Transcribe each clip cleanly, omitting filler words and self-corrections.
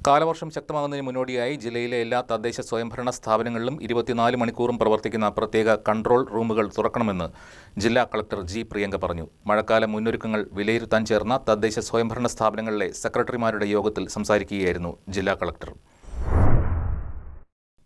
കാലവർഷം ശക്തമാകുന്നതിന് മുന്നോടിയായി ജില്ലയിലെ എല്ലാ തദ്ദേശ സ്വയംഭരണ സ്ഥാപനങ്ങളിലും 24 മണിക്കൂറും പ്രവർത്തിക്കുന്ന പ്രത്യേക കൺട്രോൾ റൂമുകൾ തുറക്കണമെന്ന് ജില്ലാ കളക്ടർ ജി. പ്രിയങ്ക പറഞ്ഞു. മഴക്കാല മുന്നൊരുക്കങ്ങൾ വിലയിരുത്താൻ ചേർന്ന തദ്ദേശ സ്വയംഭരണ സ്ഥാപനങ്ങളിലെ സെക്രട്ടറിമാരുടെ യോഗത്തിൽ സംസാരിക്കുകയായിരുന്നു ജില്ലാ കളക്ടർ.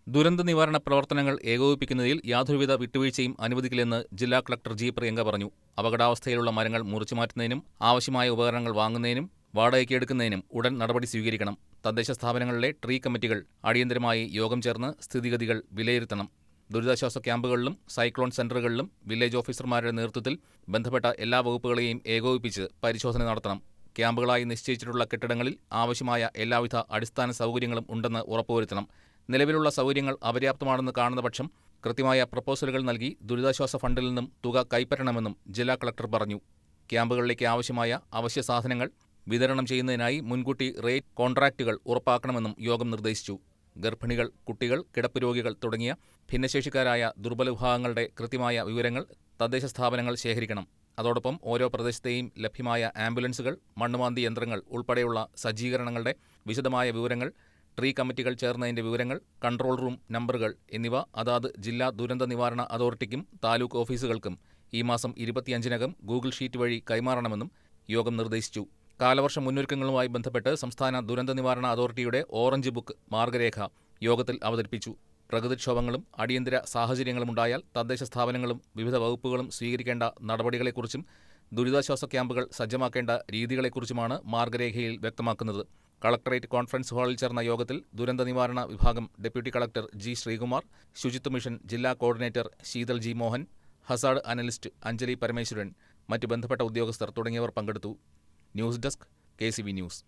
ദുരന്ത നിവാരണ പ്രവർത്തനങ്ങൾ ഏകോപിപ്പിക്കുന്നതിൽ യാതൊരുവിധ വിട്ടുവീഴ്ചയും അനുവദിക്കില്ലെന്ന് ജില്ലാ കളക്ടർ ജി. പ്രിയങ്ക പറഞ്ഞു. അപകടാവസ്ഥയിലുള്ള മരങ്ങൾ മുറിച്ചുമാറ്റുന്നതിനും ആവശ്യമായ ഉപകരണങ്ങൾ വാങ്ങുന്നതിനും വാടകയ്ക്ക് എടുക്കുന്നതിനും ഉടൻ നടപടി സ്വീകരിക്കണം. തദ്ദേശ സ്ഥാപനങ്ങളിലെ ട്രീ കമ്മിറ്റികൾ അടിയന്തരമായി യോഗം ചേർന്ന് സ്ഥിതിഗതികൾ വിലയിരുത്തണം. ദുരിതാശ്വാസ ക്യാമ്പുകളിലും സൈക്ലോൺ സെന്ററുകളിലും വില്ലേജ് ഓഫീസർമാരുടെ നേതൃത്വത്തിൽ ബന്ധപ്പെട്ട എല്ലാ വകുപ്പുകളെയും ഏകോപിപ്പിച്ച് പരിശോധന നടത്തണം. ക്യാമ്പുകളായി നിശ്ചയിച്ചിട്ടുള്ള കെട്ടിടങ്ങളിൽ ആവശ്യമായ എല്ലാവിധ അടിസ്ഥാന സൗകര്യങ്ങളും ഉണ്ടെന്ന് ഉറപ്പുവരുത്തണം. നിലവിലുള്ള സൗകര്യങ്ങൾ അപര്യാപ്തമാണെന്ന് കാണുന്ന പക്ഷം കൃത്യമായ പ്രപ്പോസലുകൾ നൽകി ദുരിതാശ്വാസ ഫണ്ടിൽ നിന്നും തുക കൈപ്പറ്റണമെന്നും ജില്ലാ കളക്ടർ പറഞ്ഞു. ക്യാമ്പുകളിലേക്ക് ആവശ്യമായ അവശ്യ സാധനങ്ങൾ വിതരണം ചെയ്യുന്നതിനായി മുൻകൂട്ടി റേറ്റ് കോൺട്രാക്റ്റുകൾ ഉറപ്പാക്കണമെന്നും യോഗം നിർദ്ദേശിച്ചു. ഗർഭിണികൾ, കുട്ടികൾ, കിടപ്പ് രോഗികൾ തുടങ്ങിയ ഭിന്നശേഷിക്കാരായ ദുർബല വിഭാഗങ്ങളുടെ കൃത്യമായ വിവരങ്ങൾ തദ്ദേശ സ്ഥാപനങ്ങൾ ശേഖരിക്കണം. അതോടൊപ്പം ഓരോ പ്രദേശത്തെയും ലഭ്യമായ ആംബുലൻസുകൾ, മണ്ണുമാന്തി യന്ത്രങ്ങൾ ഉൾപ്പെടെയുള്ള സജ്ജീകരണങ്ങളുടെ വിശദമായ വിവരങ്ങൾ, ട്രീ കമ്മിറ്റികൾ ചേർന്നതിന്റെ വിവരങ്ങൾ, കൺട്രോൾ റൂം നമ്പറുകൾ എന്നിവ അതാത് ജില്ലാ ദുരന്ത നിവാരണ അതോറിറ്റിക്കും താലൂക്ക് ഓഫീസുകൾക്കും ഈ മാസം 25-നകം ഗൂഗിൾ ഷീറ്റ് വഴി കൈമാറണമെന്നും യോഗം നിർദ്ദേശിച്ചു. കാലവർഷ മുന്നൊരുക്കങ്ങളുമായി ബന്ധപ്പെട്ട് സംസ്ഥാന ദുരന്ത നിവാരണ അതോറിറ്റിയുടെ ഓറഞ്ച് ബുക്ക് മാർഗരേഖ യോഗത്തിൽ അവതരിപ്പിച്ചു. പ്രകൃതിക്ഷോഭങ്ങളും അടിയന്തര സാഹചര്യങ്ങളുമുണ്ടായാൽ തദ്ദേശ സ്ഥാപനങ്ങളും വിവിധ വകുപ്പുകളും സ്വീകരിക്കേണ്ട നടപടികളെക്കുറിച്ചും ദുരിതാശ്വാസ ക്യാമ്പുകൾ സജ്ജമാക്കേണ്ട രീതികളെക്കുറിച്ചുമാണ് മാർഗരേഖയിൽ വ്യക്തമാക്കുന്നത്. കളക്ടറേറ്റ് കോൺഫറൻസ് ഹാളിൽ ചേർന്ന യോഗത്തിൽ ദുരന്ത നിവാരണ വിഭാഗം ഡെപ്യൂട്ടി കളക്ടർ ജി. ശ്രീകുമാർ, ശുചിത്വ മിഷൻ ജില്ലാ coordinator Sheethal G. Mohan, hazard analyst Anjali Parameswaran, മറ്റ് ബന്ധപ്പെട്ട ഉദ്യോഗസ്ഥർ തുടങ്ങിയവർ പങ്കെടുത്തു. News desk, KCB news.